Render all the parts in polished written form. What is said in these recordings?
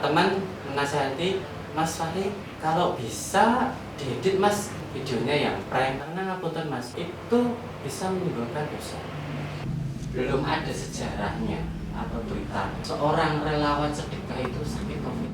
teman menasihati Mas Fahri kalau bisa diedit Mas videonya yang prank, karena ngapunten Mas itu bisa menimbulkan dosa. Belum ada sejarahnya atau berita seorang relawan sedekah itu sakit COVID.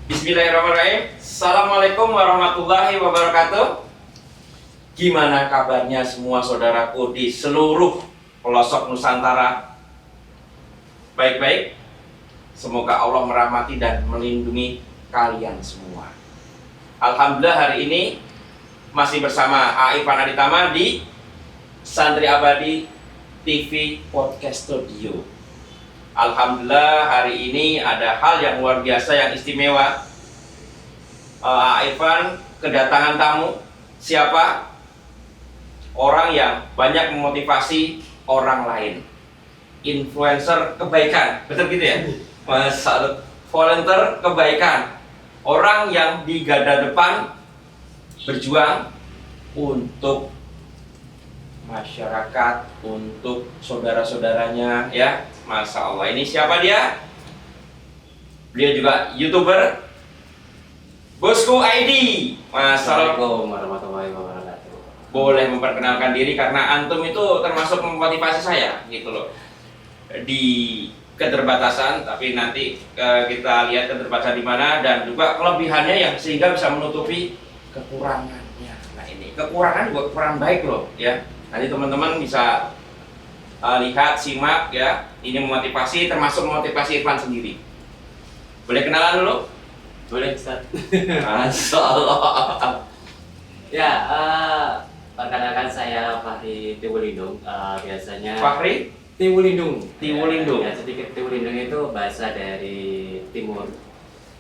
Bismillahirrahmanirrahim. Assalamualaikum warahmatullahi wabarakatuh. Gimana kabarnya semua saudaraku di seluruh pelosok Nusantara? Baik-baik. Semoga Allah merahmati dan melindungi kalian semua. Alhamdulillah hari ini masih bersama Aifan Aditama di Santri Abadi TV Podcast Studio. Alhamdulillah hari ini ada hal yang luar biasa yang istimewa. Irfan kedatangan tamu. Siapa? Orang yang banyak memotivasi orang lain. Influencer kebaikan. Betul gitu ya? Masalah volunteer kebaikan. Orang yang di garda depan berjuang untuk masyarakat, untuk saudara-saudaranya, ya. Masya Allah, ini siapa dia? Beliau juga YouTuber Bosku ID. Assalamualaikum warahmatullahi wabarakatuh. Boleh memperkenalkan diri karena antum itu termasuk memotivasi saya gitu loh. Di keterbatasan, tapi nanti kita lihat keterbatasan di mana dan juga kelebihannya yang sehingga bisa menutupi kekurangannya. Nah, ini kekurangan juga kekurangan baik loh, ya. Nanti teman-teman bisa lihat, simak ya. Ini memotivasi, termasuk memotivasi Irfan sendiri. Boleh kenalan dulu? Boleh Ustaz. Masya Allah. Ya, perkenalkan saya Fahri Tiwulindung. Biasanya Fahri Tiwulindung. Tiwulindung. Ya, sedikit Tiwulindung itu bahasa dari timur,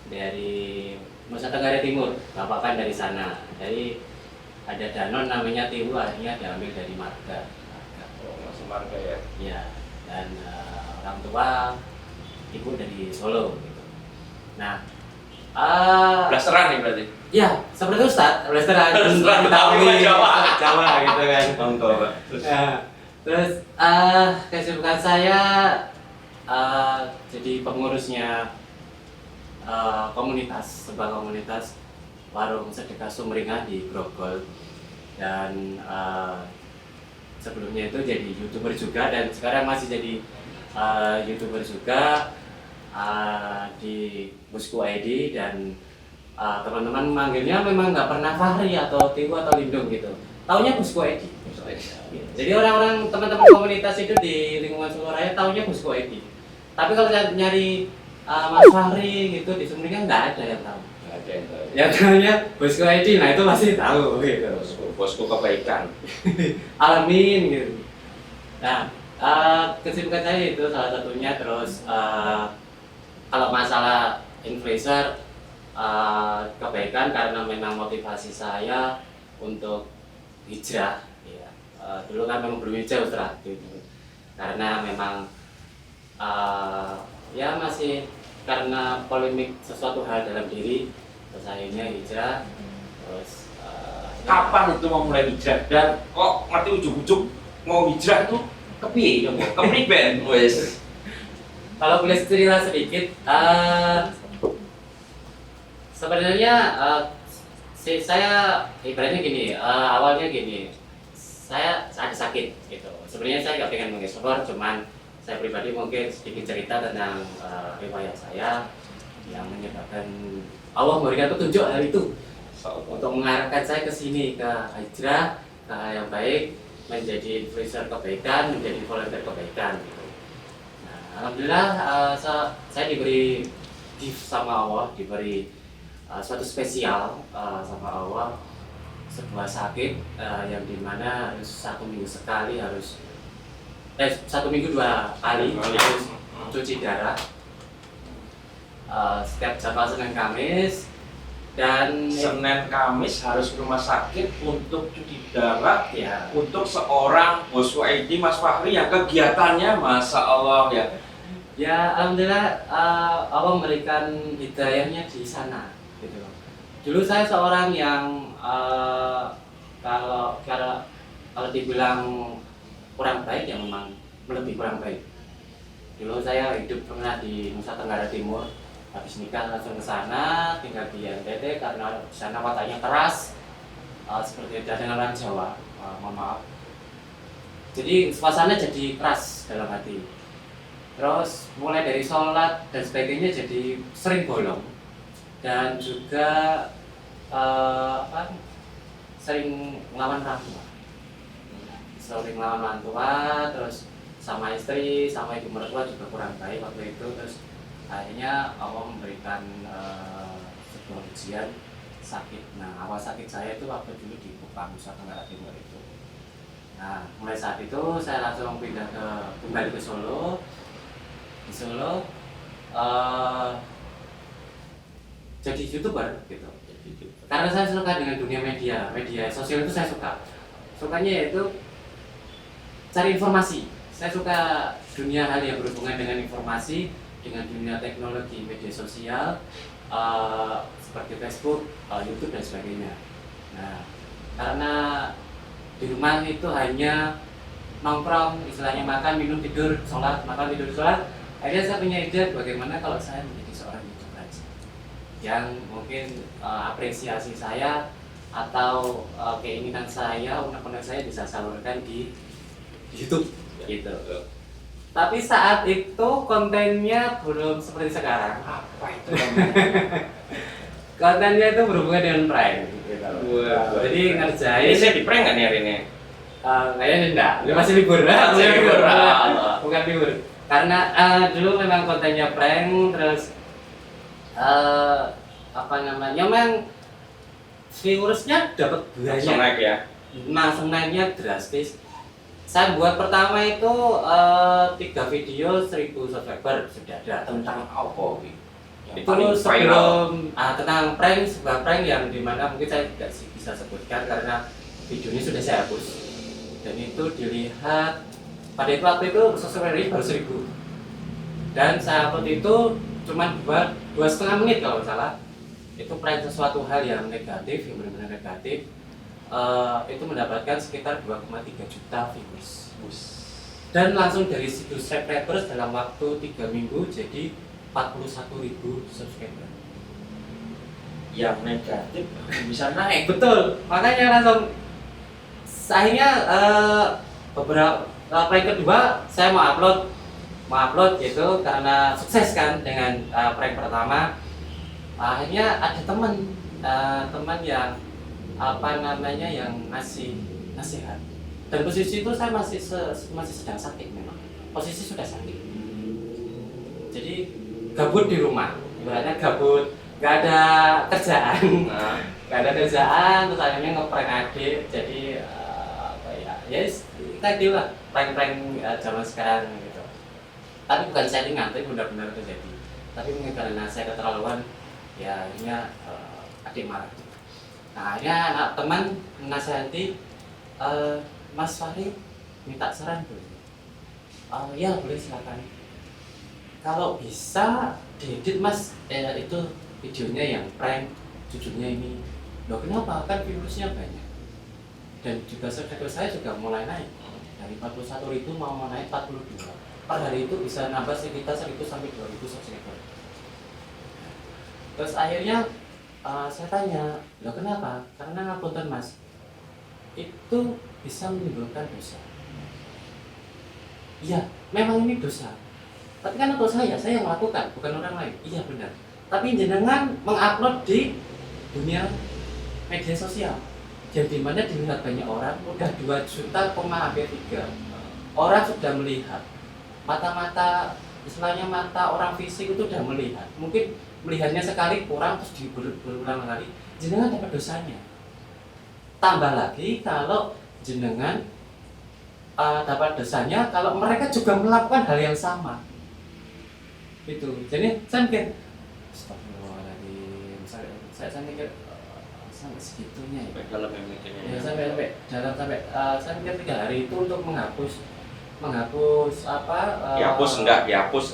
dari Nusa Tenggara Timur. Bapak kan dari sana. Jadi ada danau namanya Tiwu, akhirnya diambil dari marga. Masuk marga ya. Ya, dan orang tua ibu dari Solo gitu. Nah, Blasteran nih berarti. ya seperti Ustaz, Blasteran Betawi, Jawa gitu kan. Monggo, Pak. Nah, terus kesibukan saya jadi pengurusnya komunitas, sebuah komunitas warung sedekah sumringah di Grogol, dan sebelumnya itu jadi YouTuber juga dan sekarang masih jadi YouTuber juga di Bosku ID, dan teman-teman manggilnya memang nggak pernah Fahri atau Tiwu atau Lindung gitu, taunya Bosku ID. Jadi orang-orang teman-teman komunitas itu di lingkungan Solo Raya taunya Bosku ID. Tapi kalau nyari Mas Fahri gitu di Sumringah nggak ada yang tahu. Nggak ada yang tahu. Ya tahunya Bosku ID, nah itu pasti tahu gitu. Bosku kebaikan. Alamin gitu. Nah, kesibukan saya itu salah satunya. Terus kalau masalah influencer, kebaikan karena memang motivasi saya untuk hijrah. Ya. Dulu kan memang belum hijrah Ustaz, gitu. Karena memang ya masih karena polemik sesuatu hal dalam diri, terus akhirnya hijrah. Terus Kapan itu mau mulai hijrah dan kok ngerti ujuk-ujuk mau hijrah tuh kepiye coba? Kepriben wes. kalau boleh cerita sedikit, sebenarnya saya ibaratnya gini, awalnya gini, saya ada sakit gitu. Sebenarnya saya nggak pengen mengeksplor, cuman saya pribadi mungkin sedikit cerita tentang riwayat saya yang menyebabkan Allah memberikan petunjuk hari itu untuk mengarahkan saya ke sini, ke hijrah, ke hal yang baik, menjadi influencer kebaikan, menjadi volunteer kebaikan gitu. Nah, alhamdulillah saya diberi gift sama Allah, diberi suatu spesial sama Allah, sebuah sakit yang dimana harus 1 minggu sekali, harus 1 minggu 2 kali harus cuci darah setiap jadwal Senin Kamis. Dan Senin Kamis harus ke rumah sakit untuk cuci darah ya, untuk seorang Bos Waidi Mas Fahri yang kegiatannya Masya Allah ya. ya alhamdulillah Allah memberikan hidayahnya di sana gitu loh. Dulu saya seorang yang kalau kalau kalau dibilang kurang baik ya memang lebih kurang baik. Dulu saya hidup pernah di Nusa Tenggara Timur, habis nikah langsung ke sana, tinggal di NTT karena di sana wataknya keras, seperti dengan orang Jawa, mohon maaf. Jadi suasana jadi keras dalam hati. Terus mulai dari sholat dan sebagainya jadi sering bolong dan juga sering ngelawan orang tua, terus sama istri, sama ibu mertua juga kurang baik waktu itu. Terus akhirnya Allah memberikan sebuah ujian sakit. Nah, awal sakit saya itu waktu dulu di Kupang, Nusa Tenggara Timur itu. Nah, mulai saat itu saya langsung kembali ke Solo. Di Solo jadi YouTuber gitu. Karena saya suka dengan dunia media sosial itu saya suka. Sukanya yaitu cari informasi. Saya suka dunia hal yang berhubungan dengan informasi, dengan dunia teknologi, media sosial, seperti Facebook, YouTube dan sebagainya. Nah, karena di rumah itu hanya nongkrong, istilahnya makan, minum, tidur, sholat, makan, tidur, sholat. Akhirnya saya punya ide bagaimana kalau saya menjadi seorang YouTuber yang mungkin apresiasi saya atau keinginan saya, unek-unek saya bisa salurkan di YouTube gitu. Tapi saat itu kontennya belum seperti sekarang. Apa itu? Kontennya itu berhubungan dengan prank gitu. Jadi ngerjain. Ini saya di prank nggak nih hari ini? Kayaknya enggak, masih libur. Bukan libur. Karena dulu memang kontennya prank, terus memang viewersnya dapat banyak. Naik ya. Langsung naiknya drastis. Saya buat pertama itu 3 video 1000 subscriber sudah ada. Tentang apa? Itu sebelum tentang prank, sebuah prank yang dimana mungkin saya tidak bisa sebutkan karena videonya sudah saya hapus. Dan itu dilihat pada waktu itu subscriber baru 1000. Dan saya upload itu cuma buat 2,5 menit kalau salah. Itu prank sesuatu hal yang negatif, yang benar-benar negatif. Itu mendapatkan sekitar 2,3 juta viewers. Dan langsung dari situ subscribers dalam waktu 3 minggu jadi 41.000 subscriber. Yang negatif bisa naik. Betul, makanya langsung akhirnya beberapa prank kedua saya mau upload gitu karena sukses kan dengan prank pertama. Akhirnya ada teman yang yang ngasih nasihat. Dan posisi itu saya masih sedang sakit memang. Posisi sudah sakit. Jadi gabut di rumah. Ibaratnya gabut, nggak ada kerjaan. Nggak ada kerjaan, terus akhirnya ngeprank adik. Jadi tadi lah prank-prank zaman sekarang gitu. Tapi bukan settingan, tapi benar-benar terjadi. Tapi mungkin karena saya keterlaluan, ya akhirnya adik marah. Nah, akhirnya anak teman menasihati, Mas Fahri minta saran dulu. Ya boleh silakan. Kalau bisa diedit Mas, itu videonya yang prank, judulnya ini. Loh kenapa? Kan viewersnya banyak. Dan juga subscriber saya juga mulai naik. Dari 41.000 mau naik 42. Per hari itu bisa nambah sekitar 1.000 sampai 2.000 subscriber. Terus akhirnya saya tanya, loh kenapa? Karena ngapunten Mas, itu bisa menimbulkan dosa. Iya, memang ini dosa. Tapi kan untuk saya yang melakukan, bukan orang lain. Iya benar. Tapi jenengan mengupload di dunia media sosial, yang dimana dilihat banyak orang, udah 2 juta, hampir 3 orang sudah melihat. Mata-mata, istilahnya mata orang fisik itu sudah melihat. Mungkin melihatnya sekali kurang terus berulang kali, jenengan dapat dosanya. Tambah lagi kalau jenengan dapat dosanya kalau mereka juga melakukan hal yang sama. Itu. Jadi saya mikir, astagfirullahaladzim, saya mikir sampai segitunya ya. Dalam yang mikirnya. Ya sampai dalam sampai saya mikir 3 hari itu untuk menghapus apa? Dihapus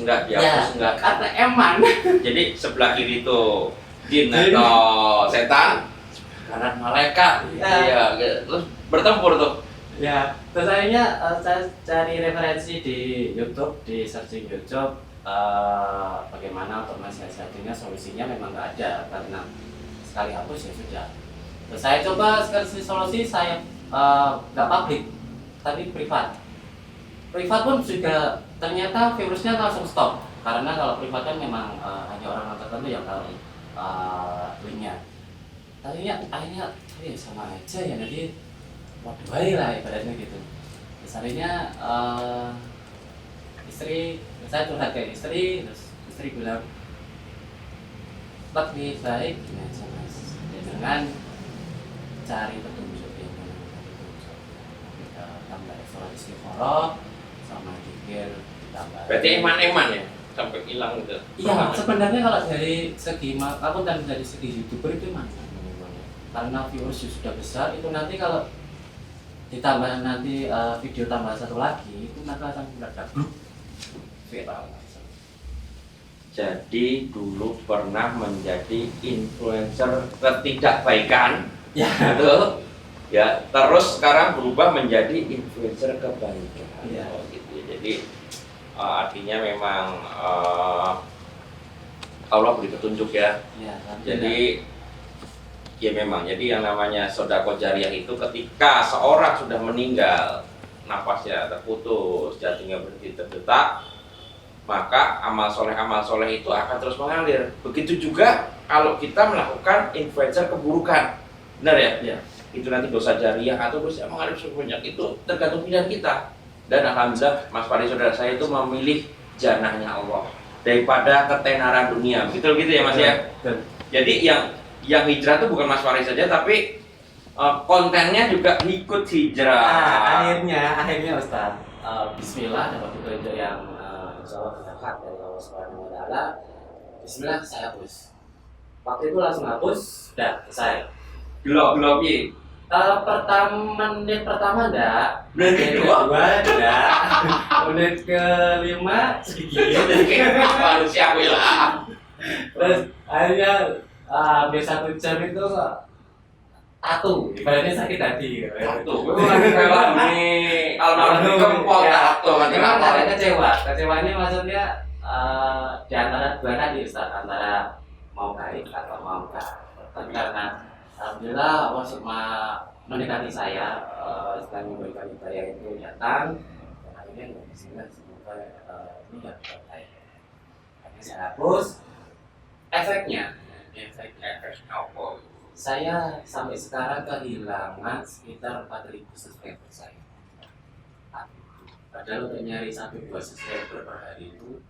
enggak. Karena eman. Jadi sebelah kiri tuh jin atau setan, kanan malaikat. Ya. Iya, terus bertempur tuh. Ya, terus akhirnya saya cari referensi di YouTube, di searching YouTube bagaimana untuk mensiasatinya, solusinya memang nggak ada karena sekali hapus ya sudah. Terus saya coba solusi saya nggak publik, tapi privat. Privat pun juga ternyata virusnya langsung stop karena kalau privat kan memang hanya orang tertentu yang tahu linknya. Akhirnya ya sama aja ya, jadi waduh lah ibaratnya gitu. Terus akhirnya saya curhat ke istri, terus istri bilang lebih baik gini aja mas, dengan cari petunjuk yang kita tambah sholat istiqoroh sama zikir ditambah. Berarti eman ya sampai hilang gitu. Iya, sebenarnya kalau dari segi aku dan dari segi YouTuber itu mana? Karena views sudah besar, itu nanti kalau ditambah nanti video tambah satu lagi itu nanti akan meledak viral. Jadi dulu pernah menjadi influencer ketidakbaikan, Ya, betul. Ya, terus sekarang berubah menjadi influencer kebaikan. Iya. Gitu ya. Jadi artinya memang Allah beri petunjuk ya. ya. Jadi ya memang, jadi yang namanya sedekah jariah itu ketika seorang sudah meninggal, napasnya terputus, jantungnya berhenti terdetak, maka amal soleh itu akan terus mengalir. Begitu juga kalau kita melakukan influencer keburukan, benar ya? Ya. Itu nanti dosa jariah atau dosa yang mengalir sebanyak itu tergantung pilihan kita. Dan alhamdulillah Mas Fari saudara saya itu memilih janahnya Allah daripada ketenaran dunia. Betul gitu ya Mas ya? Betul. Jadi yang hijrah itu bukan Mas Faris saja, tapi kontennya juga ikut hijrah. Akhirnya Ustaz, Bismillah dapat petunjuk yang insya Allah berhak dari Allah Subhanahu Wa Taala. Bismillah saya hapus. Waktu itu langsung hapus, dah selesai. Gelap ya. Menit pertama enggak, Menit kedua enggak, menit kelima sedikit. Manusia lah. Terus akhirnya hampir 1 jam itu ibaratnya sakit hati. Tuh, itu lagi kalah nih. Almarhum kempol tuh nanti Memang lapor. ada kecewanya maksudnya di antara dua tadi Ustaz, antara mau baik atau mau enggak. Tapi karena alhamdulillah Allah semua mendekati saya, sedang memberikan hidayah itu datang, dan akhirnya bismillah semoga ini dapat baik. Akhirnya saya hapus. Efeknya saya sampai sekarang kehilangan sekitar 4.000 subscriber saya. Padahal untuk nyari 1-2 subscriber per hari itu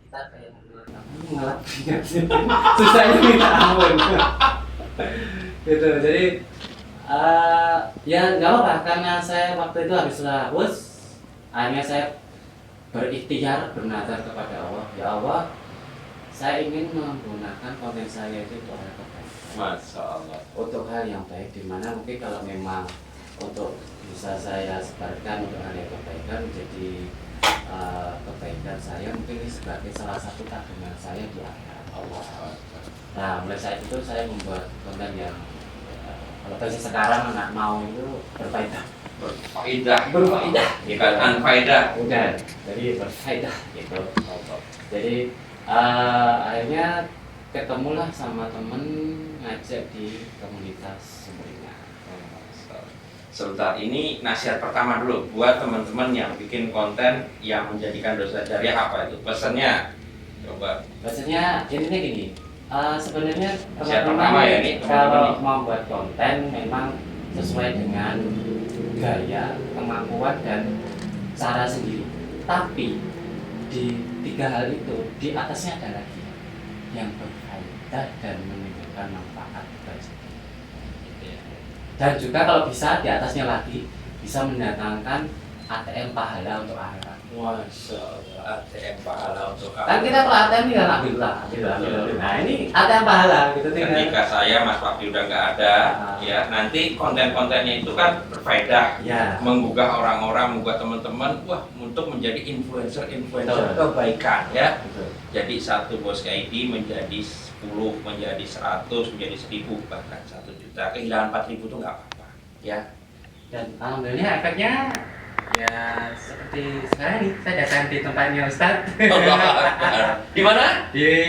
kita kayak ngelak susahnya minta ampun. Gitu, jadi ya nggak apa-apa karena saya waktu itu habis hapus, akhirnya saya berikhtiar bernazar kepada Allah, ya Allah, saya ingin menggunakan konten saya itu untuk hal kebaikan. Masya Allah. Untuk hal yang baik, dimana mungkin kalau memang untuk bisa saya sebarkan untuk hal yang kebaikan, jadi kebaikan saya mungkin ini sebagai salah satu tabungan saya di akhirat Allah. Nah, mulai saat itu saya membuat konten yang kalau versi sekarang anak mau itu berfaedah. Berfaedah. Bukan faedah. Bukan. Jadi berfaedah gitu. Jadi akhirnya ketemulah sama temen ngajak di komunitas Sumringah. Sebentar, ini nasihat pertama dulu buat teman-teman yang bikin konten yang menjadikan dosa jariah apa itu pesannya? Coba. Biasanya intinya gini, sebenarnya Nasihat pertama ya ini kalau mau buat konten memang sesuai dengan gaya, kemampuan dan cara sendiri. Tapi di 3 hal itu di atasnya ada lagi yang berfaedah dan menimbulkan manfaat bagi. Dan juga kalau bisa di atasnya lagi bisa mendatangkan ATM pahala untuk akhirat. Masya Allah, ATM pahala untuk Kan kita kalau ATM kan ambil. Nah ini ATM pahala gitu Ketika saya Mas Fakri udah nggak ada, ya nanti konten-kontennya itu kan berfaedah, Ya. menggugah orang-orang, menggugah teman-teman, wah untuk menjadi influencer Betul. kebaikan ya. Betul. Jadi satu bos ID menjadi 10, menjadi 100, menjadi 1000, bahkan 1 juta. Kehilangan 4000 itu nggak apa-apa, ya. Dan alhamdulillah efeknya ya seperti sekarang ini saya datang di tempatnya Ustadz Di mana? di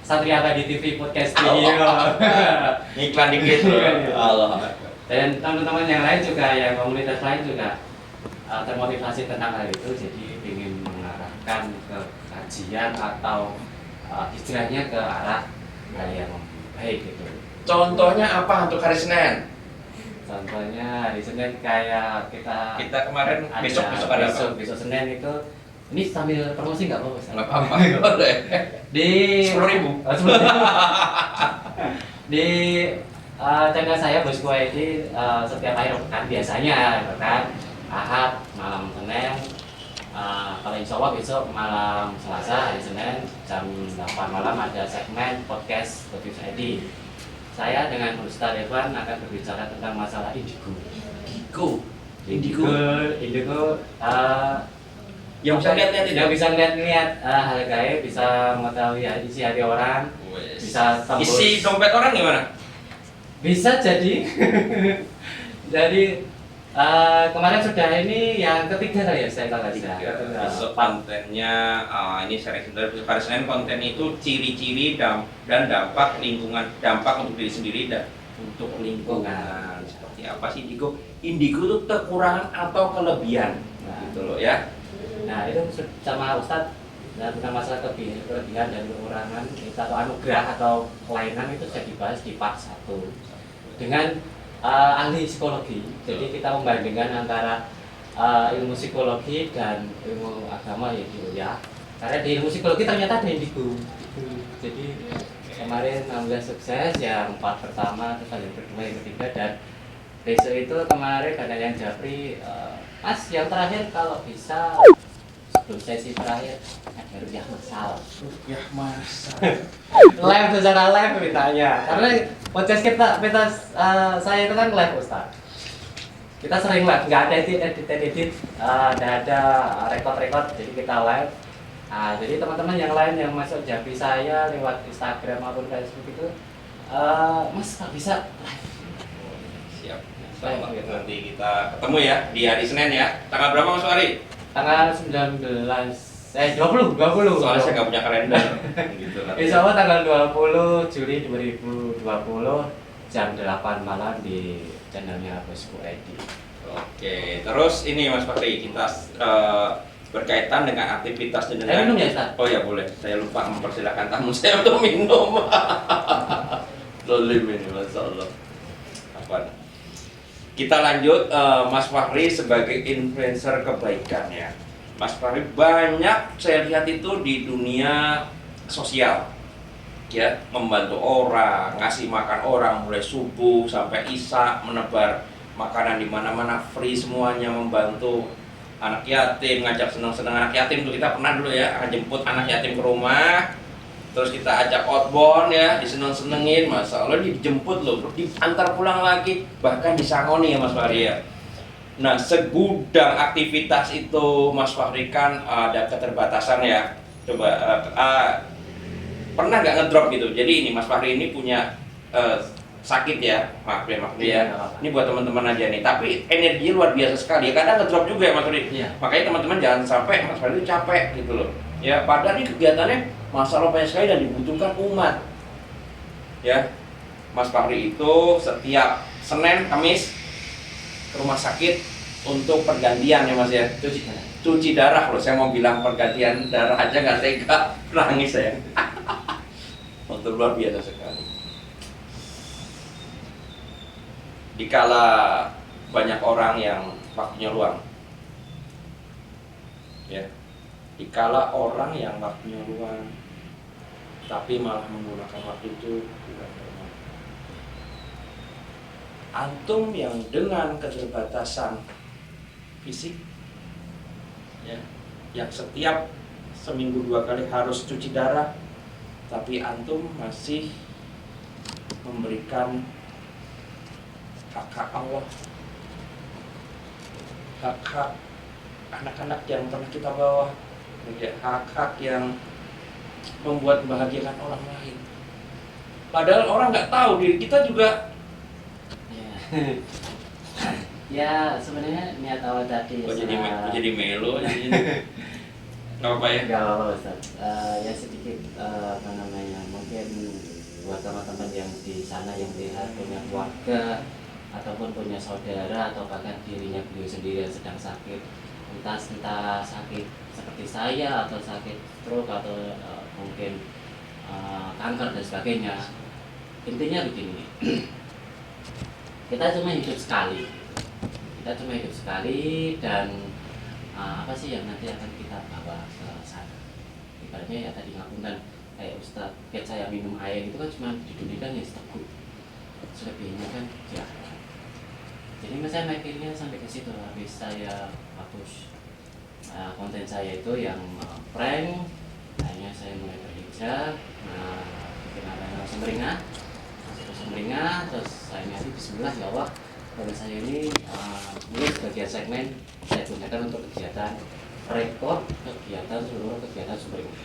Satria Abadi TV Podcast Video. Iklan dikit. Allah. Dan teman-teman yang lain juga, yang komunitas lain juga termotivasi tentang hal itu, jadi ingin mengarahkan ke kajian atau istilahnya ke arah hal yang baik gitu. Contohnya apa untuk hari Senin? Contohnya hari Senin kayak kita kemarin ada besok ada apa? besok Senin itu, ini sambil promosi nggak apa-apa Ustaz? Nggak apa-apa, boleh. Di 10.000. 10.000. Di channel saya Bosku ID setiap akhir pekan biasanya gitu kan, Ahad malam Senin, kalau insya Allah besok malam Selasa, hari Senin jam 8 malam ada segmen podcast Bosku ID. Saya dengan Ustaz Evan akan berbicara tentang masalah indigo. Indigo Yang bisa lihat-lihat tidak? yang bisa lihat-lihat hal gaib, bisa mengetahui isi hati orang, bisa tembus. Isi dompet orang gimana? Bisa jadi. Jadi kemarin sudah ini yang ketiga kali ya saya tadi. Besok kontennya ini sering sebentar. Hari Senin konten itu ciri-ciri dan dampak lingkungan, dampak untuk diri sendiri dan untuk lingkungan. Seperti apa sih indigo? Indigo itu kekurangan atau kelebihan, gitu loh ya. Nah itu sama Ustadz, nah, tentang masalah kelebihan dan kekurangan kita atau anugerah atau kelainan itu sudah dibahas di part 1 dengan ahli psikologi. Jadi kita membandingkan antara ilmu psikologi dan ilmu agama ya. Karena di ilmu psikologi ternyata ada indigo. Jadi kemarin alhamdulillah sukses yang part pertama, terus yang kedua, yang ketiga, dan besok itu kemarin ada yang Japri, Mas yang terakhir kalau bisa sebelum sesi terakhir ada rupiah masal. Rupiah masal. Live secara live mintanya. Karena podcast kita saya itu kan live Ustaz. Kita sering live, nggak ada edit, nggak ada record, jadi kita live. Jadi teman-teman yang lain yang masuk Japi saya lewat Instagram maupun Facebook itu, Mas nggak bisa live. Siap. Nanti kita ketemu ya di hari Senin ya. Tanggal berapa Mas Ari? Tanggal 20. Soalnya saya nggak punya kalender. Gitu. Insya Allah tanggal 20 Juli 2020 jam 8 malam di channelnya Bosku ID. Oke, terus ini Mas Fakri, kita berkaitan dengan aktivitas dan Minum ya Ustaz? Oh ya boleh, saya lupa mempersilahkan tamu saya untuk minum. Zolim ini, Masya Allah. Apa? Kita lanjut, Mas Fahri sebagai influencer kebaikan ya. Mas Fahri banyak saya lihat itu di dunia sosial, ya, membantu orang, ngasih makan orang mulai subuh sampai isya, menebar makanan di mana-mana free semuanya, membantu anak yatim, ngajak senang-senang anak yatim. Tuh kita pernah dulu ya, jemput anak yatim ke rumah, terus kita ajak outbound ya, diseneng-senengin, Masya Allah dijemput loh, terus diantar pulang lagi, bahkan disangoni ya Mas Fahri ya. Nah, segudang aktivitas itu Mas Fahri kan ada keterbatasan ya. Coba pernah nggak ngedrop gitu? Jadi ini Mas Fahri ini punya sakit ya, maaf ya. Ini buat teman-teman aja nih. Tapi energi luar biasa sekali. Kadang ngedrop juga ya Mas Fahri. Iya. Makanya teman-teman jangan sampai Mas Fahri itu capek gitu loh. Ya, padahal ini kegiatannya masalah banyak sekali dan dibutuhkan umat. Ya, Mas Fahri itu setiap Senin, Kamis ke rumah sakit untuk pergantian ya Mas ya. Cuci darah loh. Saya mau bilang pergantian darah aja nggak tega, nangis saya. Untuk luar biasa sekali. Dikala banyak orang yang waktunya luang, ya, dikala orang yang waktunya luang, tapi malah menggunakan waktu itu bukan bermanfaat. Antum yang dengan keterbatasan fisik, ya, yang setiap seminggu 2 kali harus cuci darah, tapi antum masih memberikan hak-hak Allah, hak-hak anak-anak yang pernah kita bawa, hak-hak yang membuat membahagiakan orang lain. Padahal orang nggak tahu diri kita juga. Ya, ya sebenarnya niat awal tadi. Jadi melo jadi. Nggak apa ya? Nggak apa Ustaz. Ya sedikit apa namanya, mungkin buat teman-teman yang di sana yang lihat punya keluarga ataupun punya saudara atau bahkan dirinya beliau sendiri yang sedang sakit, entah sakit seperti saya atau sakit stroke atau mungkin kanker dan sebagainya. Intinya begini, kita cuma hidup sekali, dan apa sih yang nanti akan kita bawa ke sana. Ibaratnya ya tadi ngapunten kayak Ustadz, kayak saya minum air itu kan cuma di dunia kan ya seteguk, selebihnya kan ya. Jadi saya mikirnya sampai ke situ, habis saya hapus konten saya itu yang prank, akhirnya saya mulai berhijrah, bikin apa sumringah, terus saya nyari Bismillah ya Allah, konten saya ini sebagian segmen saya gunakan untuk kegiatan rekod seluruh kegiatan sumringah.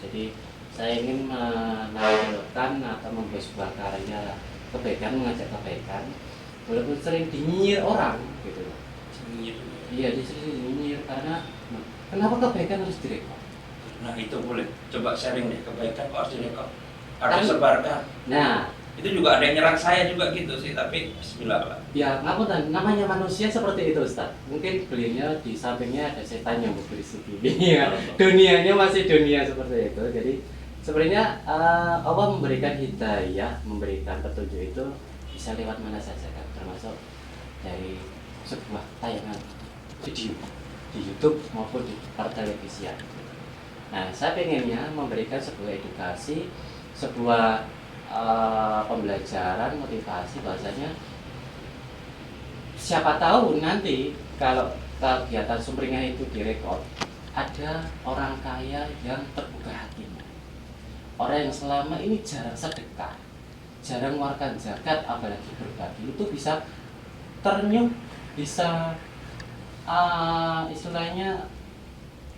Jadi saya ingin menampilkan atau membuat sebuah karya kebaikan, mengajak kebaikan, walaupun sering dinyir orang gitu. Iya, sering dinyir karena kenapa kebaikan harus direkod? Nah itu boleh, coba sharing deh, kebaikan kok harus direkod, harus disebarkan. Nah itu juga ada yang nyerang saya juga gitu sih, tapi Bismillah lah. Ya ngapunten, namanya manusia seperti itu Ustaz. Mungkin beliaunya di sampingnya ada setan yang berisik gini ya. Dunianya masih dunia seperti itu. Jadi sebenarnya Allah memberikan hidayah, memberikan petunjuk itu bisa lewat mana saja kan, termasuk dari sebuah tayangan video di YouTube maupun di televisian. Nah, saya pengennya memberikan sebuah edukasi, sebuah pembelajaran, motivasi, bahasanya siapa tahu nanti kalau kegiatan sumringah itu direkod, ada orang kaya yang terbuka hatinya, orang yang selama ini jarang sedekah, jarang mengeluarkan zakat, apalagi berbagi, itu bisa ternyuh, bisa istilahnya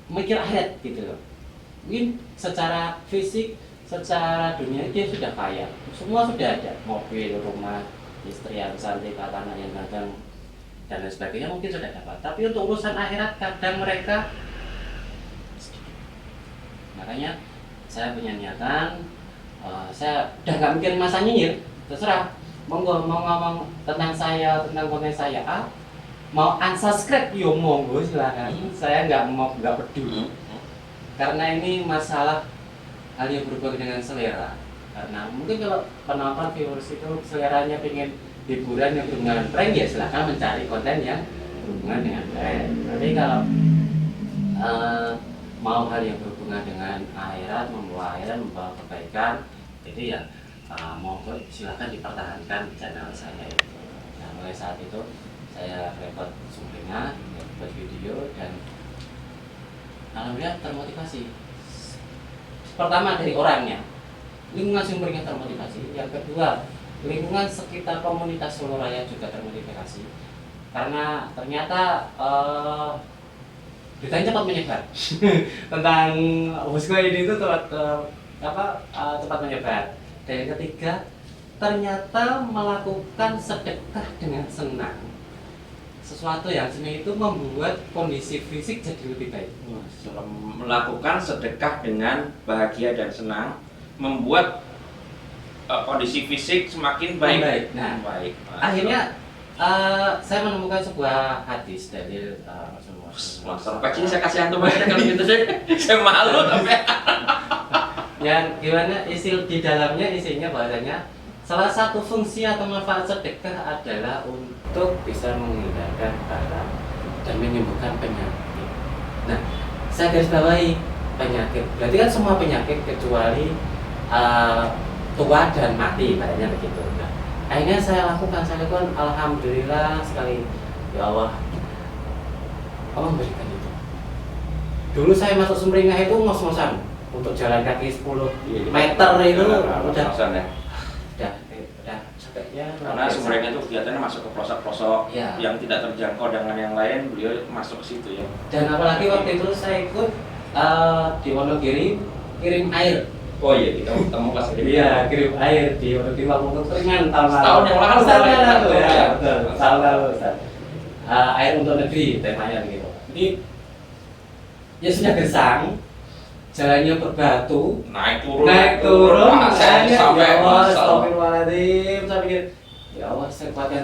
mikir akhirat gitu loh. Mungkin secara fisik, secara dunia dia sudah kaya, semua sudah ada, mobil, rumah, istri yang cantik, anak yang ganteng dan lain sebagainya mungkin sudah dapat. Tapi untuk urusan akhirat kadang mereka sedikit. Makanya saya punya niatan, saya udah nggak mikir masa nyinyir, terserah monggo mau ngomong tentang saya, tentang konten saya, mau unsubscribe yo monggo silakan. Saya nggak peduli, karena ini masalah hal yang berhubungan dengan selera. Karena mungkin kalau penonton viewers itu seleranya pengen hiburan yang berhubungan dengan prank, ya silahkan mencari konten yang berhubungan dengan prank. Tapi kalau mau hal yang berhubungan dengan akhirat, membawa kebaikan, jadi ya monggo silahkan dipertahankan channel saya itu. Nah, mulai saat itu saya rekod sumringah, buat video, dan alhamdulillah termotivasi. Pertama dari orangnya, lingkungan sumringah termotivasi. Yang kedua, lingkungan sekitar komunitas Solo Raya juga termotivasi. Karena ternyata beritanya cepat menyebar tentang Bosco ini itu cepat menyebar. Dan yang ketiga, ternyata melakukan sedekah dengan senang. Sesuatu yang seni itu membuat kondisi fisik jadi lebih baik. Melakukan sedekah dengan bahagia dan senang membuat kondisi fisik semakin baik. Nah, baik. Akhirnya saya menemukan sebuah hadis dari Rasulullah. Sampai sini saya kasih antum aja kalau gitu sih. Saya malu tapi. Yang gimana di dalamnya isinya bahasanya salah satu fungsi atau manfaat sedekah adalah untuk bisa menghindarkan bala dan menyembuhkan penyakit. Nah, saya garis bawahi penyakit. Berarti kan semua penyakit kecuali tua dan mati, katanya begitu. Nah, akhirnya saya lakukan, alhamdulillah sekali. Ya Allah, Allah memberikan itu. Dulu saya masuk Sumringah itu ngos-ngosan untuk jalan kaki 10 meter itu udah sampai ya. Karena Sumringah itu kegiatannya masuk ke pelosok-pelosok ya. yang tidak terjangkau dengan yang lain, beliau masuk ke situ ya. Dan apalagi waktu itu saya ikut di Wonogiri kirim air. Oh iya, kita ketemu pas ini. Iya, kirim air di Wonogiri waktu kekeringan tahun lalu. Setahun yang lalu. Tahun lalu. Air untuk negeri temanya begitu. Jadi ya sudah gersang, jalannya berbatu, naik turun, saya sampai ya Allah, masal. astagfirullahaladzim, saya pikir ya Allah, saya kuatkan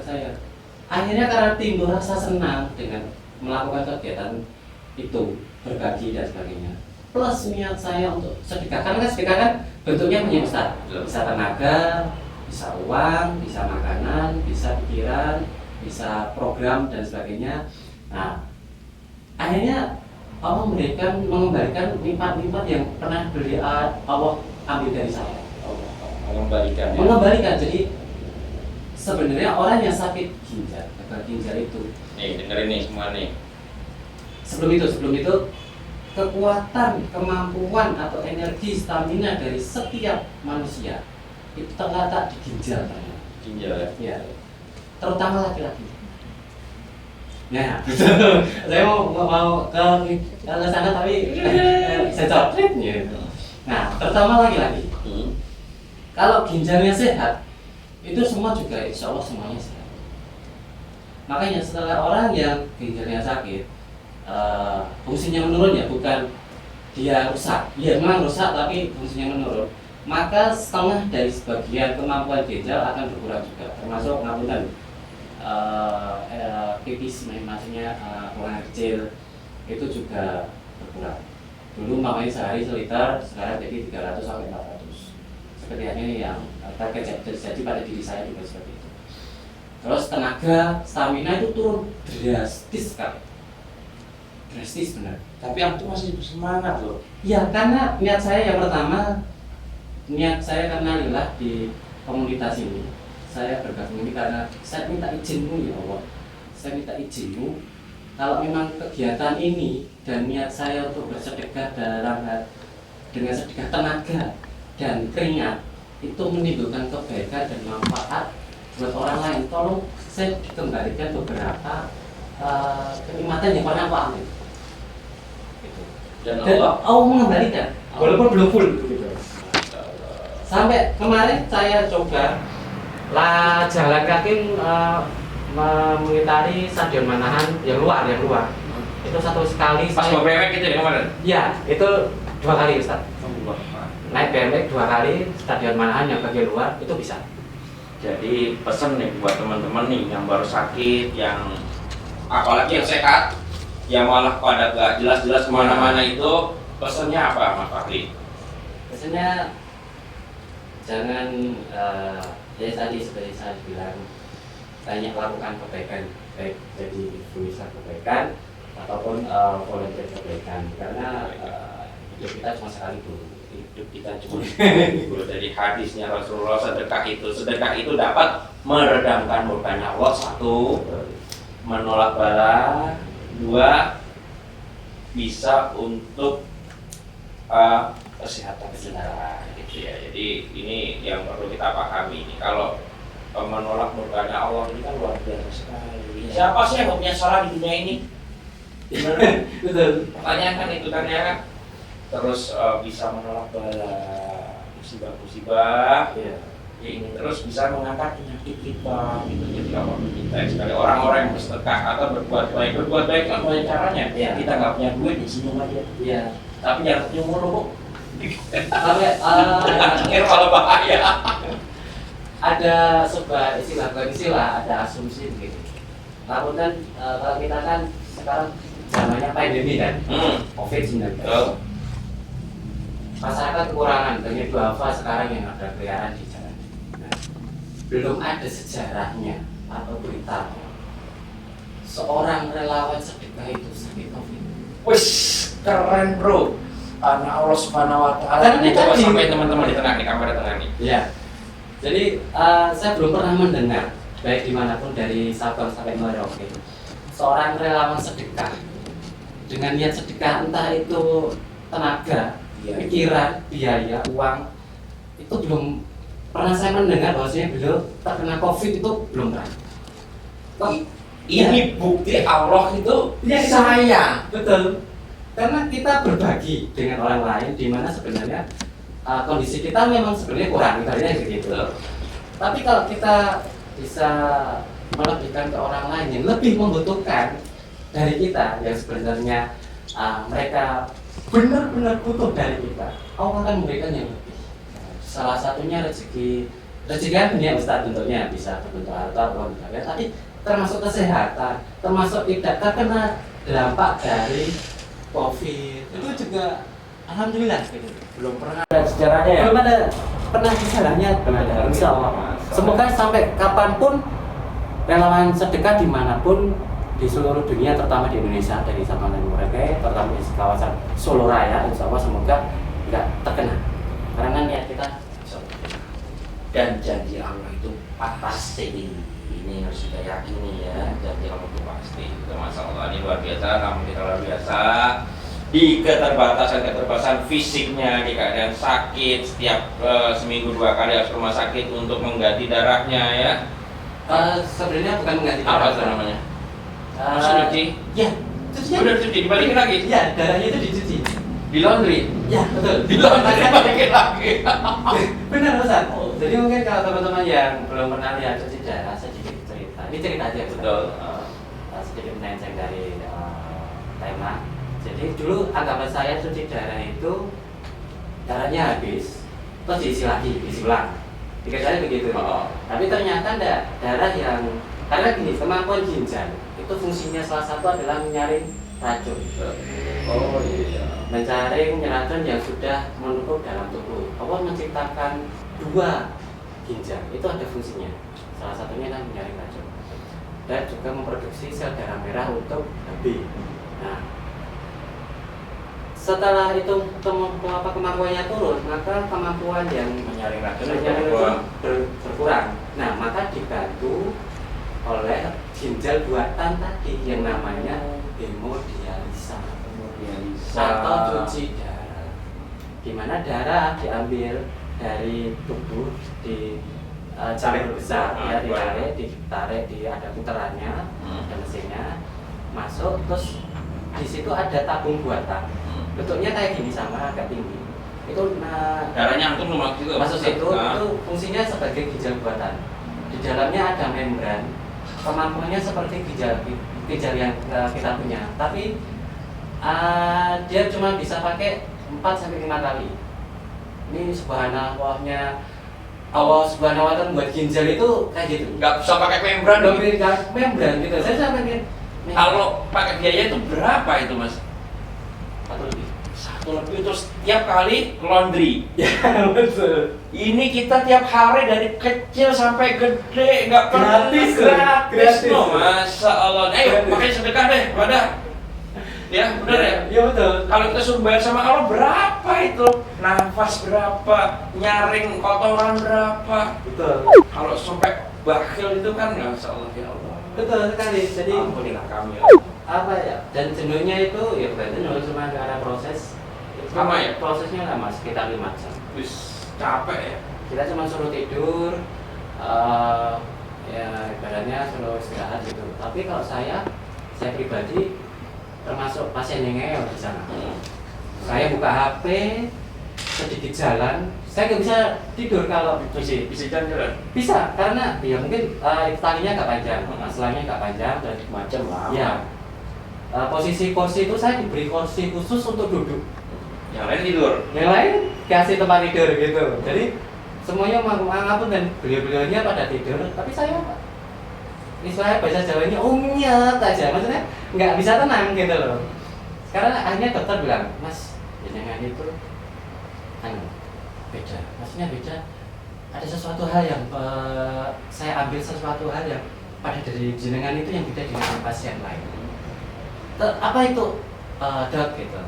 saya. Akhirnya karena timbul rasa senang dengan melakukan kegiatan itu, berbagi dan sebagainya. Plus niat saya untuk sedekah, karena kan sedekah kan bentuknya punya Ustaz, bisa tenaga, bisa uang, bisa makanan, bisa pikiran, bisa program dan sebagainya. Nah, akhirnya Allah mengembalikan lipat-lipat yang pernah Allah ambil dari saya. Mengembalikan. Mengembalikan. Jadi sebenarnya orang yang sakit ginjal, gagal ginjal itu. Nih, dengerin nih semua nih. Sebelum itu kekuatan, kemampuan atau energi stamina dari setiap manusia itu terletak di ginjal. Ginjal ya. Ya. Terutama laki-laki. Nah, saya mau ke sana tapi saya copretnya. Nah, terutama laki-laki. Kalau ginjalnya sehat, itu semua juga insya Allah semuanya sehat. Makanya setelah orang yang ginjalnya sakit, fungsinya menurun ya, bukan dia rusak. Ya memang rusak tapi fungsinya menurun. Maka setengah dari sebagian kemampuan ginjal akan berkurang juga, termasuk ngapunten. Pipis maksudnya buang air kecil itu juga berkurang. Dulu mamanya sehari seliter, sekarang jadi 300 sampai 400. Seperti ini yang terjadi pada diri saya juga seperti itu. Terus tenaga, stamina itu turun drastis sekali. Drastis benar. Tapi antum masih bersemangat loh. Ya karena niat saya yang pertama, niat saya karena lillah di komunitas ini. Saya bergabung ini karena saya minta izinmu ya Allah. Saya minta izinmu kalau memang kegiatan ini dan niat saya untuk bersedekah dengan sedekah tenaga dan keringat itu menimbulkan kebaikan dan manfaat buat orang lain. Tolong saya dikembalikan beberapa kenikmatan yang pernah aku ambil. Gitu. Dan Allah mengembalikan walaupun belum full. Gitu. Sampai kemarin saya coba jalan kaki mengitari Stadion Manahan yang luar. Itu satu sekali pas saya. BMX gitu ya kemarin? Iya, itu 2 kali Ustaz. Naik BMX 2 kali Stadion Manahan yang bagian luar itu bisa. Jadi pesen nih buat teman-teman nih yang baru sakit, yang apalagi yang sehat, yang malah pada gak jelas-jelas kemana-mana itu, pesennya apa Mas Fahri? Pesennya jangan ya tadi seperti saya bilang, banyak lakukan kebaikan, baik jadi tulisan kebaikan ataupun volunteer kebaikan, karena hidup kita cuma sekali dulu. Hidup kita cuma dari hadisnya Rasulullah, sedekah itu dapat meredamkan murkanya Allah, 1, menolak bala, 2, bisa untuk kesehatan gitu ya. Jadi ini yang perlu kita pahami nih. Kalau menolak murkanya Allah ini kan luar biasa sekali. Siapa sih yang punya salah di dunia ini? Betul. Pertanyaan kan itu kan ya. Terus bisa menolak bala, musibah-musibah. Ya ini terus bisa mengangkat penyakit kita gitu. Jadi Allah minta sekali orang-orang yang bersedekah atau berbuat baik kan banyak caranya. Ya. Kita nggak punya duit di sini aja. Iya. Tapi jangan senyum mulu, Bu. Sampai Kalau bahaya. ada sebuah istilah, ada asumsi begitu. Lakukan kalau kita kan sekarang zamannya pandemi kan, COVID-19. Masyarakat kekurangan banyak duafa sekarang yang ada keliaran di jalan. Nah, belum ada sejarahnya atau berita seorang relawan sedekah itu sakit COVID. Wih, keren bro. Karena Allah Subhanahu Wa Taala. Ini Coba tadi. sampai teman-teman di tengah nih, kamera tengah nih. Ya. Jadi saya belum pernah mendengar baik dimanapun dari Sabang sampai Merauke seorang relawan sedekah dengan niat sedekah, entah itu tenaga, pikiran, biaya, uang, itu belum pernah saya mendengar bahwasanya beliau terkena COVID, itu belum pernah. Ini bukti Allah itu Ya, sayang. betul. Karena kita berbagi dengan orang lain, di mana sebenarnya kondisi kita memang sebenarnya kurang, misalnya begitu. Tapi kalau kita bisa melebihkan ke orang lain yang lebih membutuhkan dari kita, yang sebenarnya mereka benar-benar butuh dari kita, Allah akan memberikan yang lebih. Salah satunya rezeki kan dunia Ustaz, tentunya bisa berbentuk harta, uang, tapi termasuk kesehatan, termasuk tidak terkena dampak dari COVID, itu juga alhamdulillah gitu. Belum pernah ada sejarahnya ya? Belum ada pernah sejarahnya, belum ada. Insya Allah. Semoga sampai kapanpun relawan sedekah dimanapun di seluruh dunia, terutama di Indonesia, dari Sabang dan Merauke, terutama di kawasan Solo Raya, insya Allah semoga nggak terkena. Karena niat kita Dan janji Allah itu pasti. Ini harus kita yakini ya, janji Allah itu pasti. Itu masalah ini luar biasa, namun kita luar biasa di keterbatasan fisiknya, di keadaan sakit, setiap seminggu 2 kali harus ke rumah sakit untuk mengganti darahnya ya. sebenarnya bukan mengganti Apa darah. itu namanya? Eh, Masa cuci? Ya, cucinya. Udah cuci, dibalikin lagi? Ya, darahnya itu dicuci. Di laundry? Ya, betul. Di laundry dibalikin lagi. Benar Ustaz. Jadi mungkin kalau teman-teman yang belum pernah lihat cuci darah, sedikit cerita. Ini cerita aja Ustaz. Betul. Sedikit melenceng dari tema. Jadi dulu anggapan saya cuci darah itu darahnya habis, terus diisi lagi, diisi ulang. Dikira begitu. Tapi ternyata ada darah yang, karena gini, kemampuan ginjal itu fungsinya salah satu adalah menyaring racun. Oh iya. Menyaring racun yang sudah menumpuk dalam tubuh. Allah menciptakan 2 ginjal, itu ada fungsinya. Salah satunya kan menyaring racun dan juga memproduksi sel darah merah untuk HB. Nah, setelah itu kemampuannya turun, maka kemampuan yang Menyaring racun berkurang. Nah, maka dibantu oleh ginjal buatan tadi yang namanya hemodialisa atau cuci darah, di mana darah diambil dari tubuh di jalur besar, ya, ditarik, ada putarannya, ada mesinnya masuk, terus di situ ada tabung buatan. Bentuknya kayak gini, sama agak tinggi. Itu darahnya antum lemak juga. masuk situ, itu fungsinya sebagai ginjal buatan. Di dalamnya ada membran. Kemampuannya seperti ginjal yang kita punya, tapi dia cuma bisa pakai 4-5 kali. Ini subhanallahnya Allah subhanahu wa ta'ala buat ginjal itu kayak gitu. Nggak bisa pakai membran. Membran gitu. Saya sampai Kalau pakai biaya itu berapa itu mas? 1 lebih. 1 lebih terus tiap kali laundry. Ya betul. Ini kita tiap hari dari kecil sampai gede nggak pernah Gratis. No, Masya Allah. Ayo pakai sedekah deh, pada. Ya benar ya. Iya betul. Kalau kita suruh bayar sama Allah berapa itu? Nafas berapa? Nyaring kotoran berapa? Betul. Kalau sampai bakhil itu kan Masya Allah ya Allah. Betul sekali. Jadi Ampunilah kami. apa ya? Dan jenuhnya itu ya bukan jenuh, cuma ada proses. Lama ya? Prosesnya lama, sekitar 5 jam. Wis capek ya. Kita cuma suruh tidur, ya ibaratnya suruh istirahat gitu. Tapi kalau saya pribadi termasuk pasien yang ngeyel di sana. Saya buka HP, sedikit jalan, saya nggak bisa tidur kalau Bisa jalan. bisa, karena ya mungkin talinya nggak panjang, selangnya nggak panjang, dan Macam lah. ya posisi kursi itu saya diberi kursi khusus untuk duduk. Yang lain tidur. Yang lain kasih tempat tidur gitu. Jadi semuanya mangapun dan beliau-beliaunya pada tidur, tapi saya istilahnya bahasa Jawanya umnyet aja, maksudnya nggak bisa tenang gitu loh. Sekarang akhirnya dokter bilang, Mas, jenengan itu beda, maksudnya beda. Ada sesuatu hal yang saya ambil sesuatu hal yang pada dari jenengan itu yang beda dengan pasien lain. Apa itu dok gitu?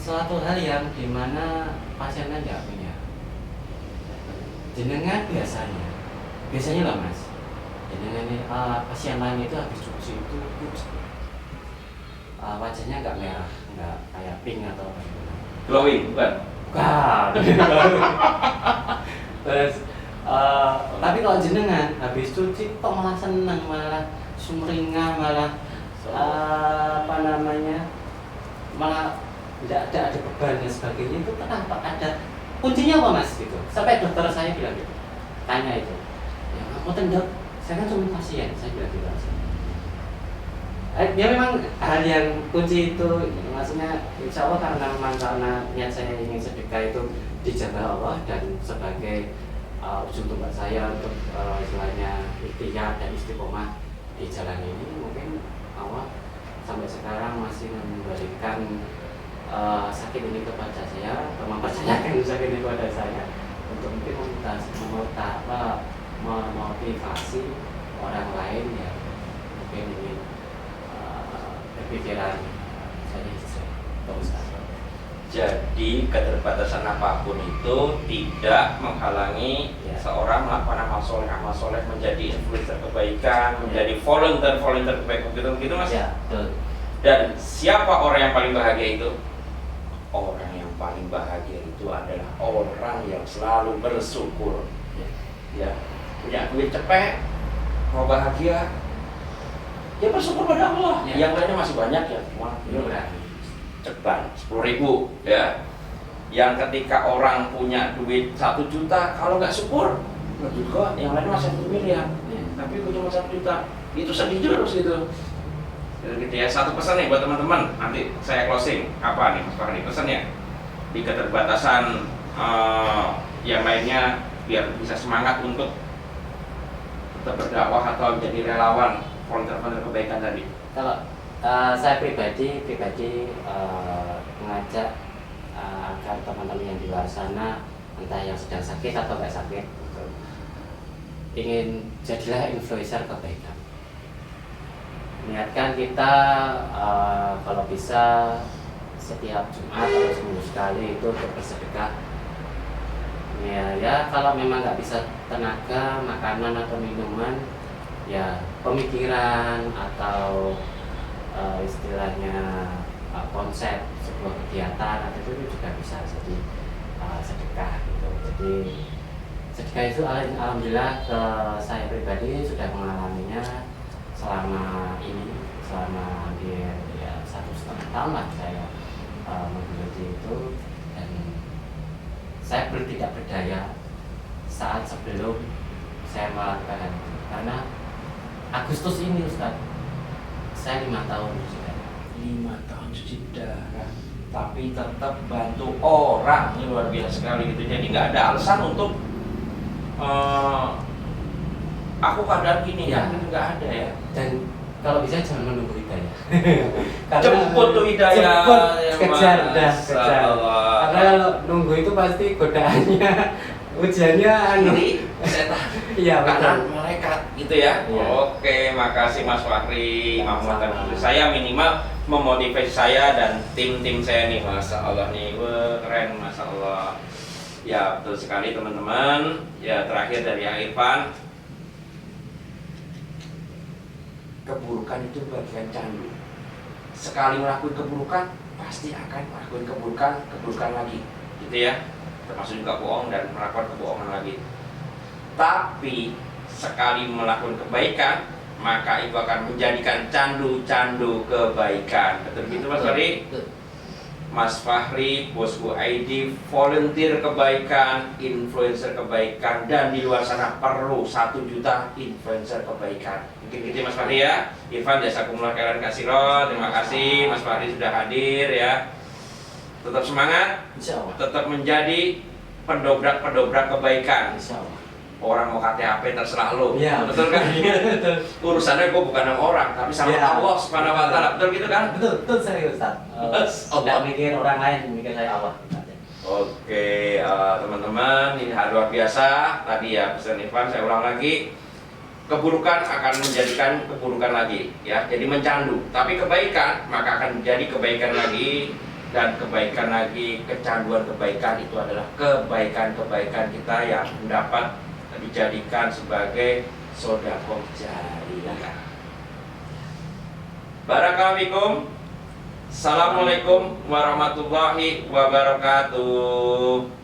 Suatu hal yang dimana pasien lain nggak punya. Jenengan biasanya lah mas, jenengan pasien lain itu habis cuci itu wajahnya nggak merah, nggak kayak pink atau apa gitu. Glowing, bukan? Bukan. Terus tapi kalau jenengan habis cuci kok malah seneng, malah sumringah, malah apa namanya, malah tidak ada beban dan sebagainya, itu kenapa? Ada kuncinya apa mas gitu? Sampai dokter saya bilang gitu, tanya itu, ya kamu tendok, saya kan cuma pasien, saya bilang gitu aja. Ya memang hal yang kunci itu, maksudnya insya Allah karena niat saya ingin sedekah itu dijaga Allah, dan sebagai ujung tombak saya untuk istilahnya ikhtiar dan istiqomah di jalan ini, mungkin Allah sampai sekarang masih memberikan sakit ini kepada saya, atau mempercayakan sakit ini kepada saya untuk mungkin memotivasi orang lain yang mungkin ingin berpikiran saya Pak Ustaz. Jadi keterbatasan apapun itu tidak menghalangi seorang melakukan amal soleh menjadi influencer kebaikan, menjadi volunteer kebaikan, gitu mas. Ya, betul. Dan siapa orang yang paling bahagia itu? Orang yang paling bahagia itu adalah orang yang selalu bersyukur. Ya, punya duit cepet, mau bahagia, ya bersyukur pada Allah. Yang lainnya masih banyak ya, cuma ceban 10.000 ya. Yang ketika orang punya duit 1 juta, kalau nggak syukur, juga yang lain masih 1 miliar, tapi gue cuma 1 juta, itu sedih terus gitu. Gitu ya. Satu pesan nih buat teman-teman, nanti saya closing. Apa nih Mas Fahri pesannya di keterbatasan yang lainnya biar bisa semangat untuk tetap berdakwah atau menjadi relawan volunteer kebaikan tadi? Kalau saya pribadi mengajak agar teman-teman yang di luar sana, entah yang sedang sakit atau nggak sakit, ingin jadilah influencer kebaikan. Niatkan kita kalau bisa setiap Jumat atau seminggu sekali itu untuk bersedekah. Ya kalau memang nggak bisa tenaga, makanan atau minuman, ya pemikiran atau istilahnya konsep sebuah kegiatan atau itu juga bisa jadi sedekah gitu. Jadi sedekah itu alhamdulillah saya pribadi sudah mengalaminya selama hampir ya 1,5 tahun lah saya menggeluti itu, dan saya tidak berdaya saat sebelum saya melakukan itu, karena Agustus ini Ustaz saya 5 tahun sudah. 5 tahun cuci darah, tapi tetap bantu orang, ini luar biasa sekali gitu. Jadi nggak ada alasan untuk aku keadaan gini ya, nggak ada ya. Dan kalau bisa jangan menunggu hidayah. Jemput tuh hidayah, kejar. Karena kalau nunggu itu pasti godaannya, ujiannya setan. Iya, kanan malaikat gitu ya. Iya. Oke, makasih Mas Fahri. Saya minimal memotivasi saya dan tim saya nih, Masya Allah nih, wah keren, Masya Allah. Ya betul sekali teman-teman. Ya terakhir dari Irfan, keburukan itu bagian candu. Sekali melakukan keburukan, pasti akan melakukan keburukan lagi, gitu ya. Termasuk juga bohong dan melakukan kebohongan lagi. Tapi sekali melakukan kebaikan, maka itu akan menjadikan candu kebaikan. Betul gitu Mas Fahri? Mas Fahri, Bosku ID, volunteer kebaikan, influencer kebaikan, dan di luar sana perlu 1 juta influencer kebaikan. Mungkin gitu Mas Fahri ya. Irfan jazakumullah khairan katsiran. Terima kasih Mas Fahri sudah hadir ya. Tetap semangat, tetap menjadi pendobrak kebaikan. Orang mau KTP terserah lo, ya, betul kan? Urusannya gue bukan sama orang, tapi sama Allah Subhanahu Wa Taala, betul gitu kan? Betul serius Ustaz. Tidak mikir orang lain, mikir saya Allah. Oke, teman-teman, ini hal luar biasa. Tadi ya pesan Irfan, saya ulang lagi. Keburukan akan menjadikan keburukan lagi, ya. Jadi mencandu. Tapi kebaikan maka akan menjadi kebaikan lagi, dan kebaikan lagi, kecanduan kebaikan itu adalah kebaikan kita yang mendapat dijadikan sebagai sedekah jariyah. Barakallahu fikum. Assalamualaikum warahmatullahi wabarakatuh.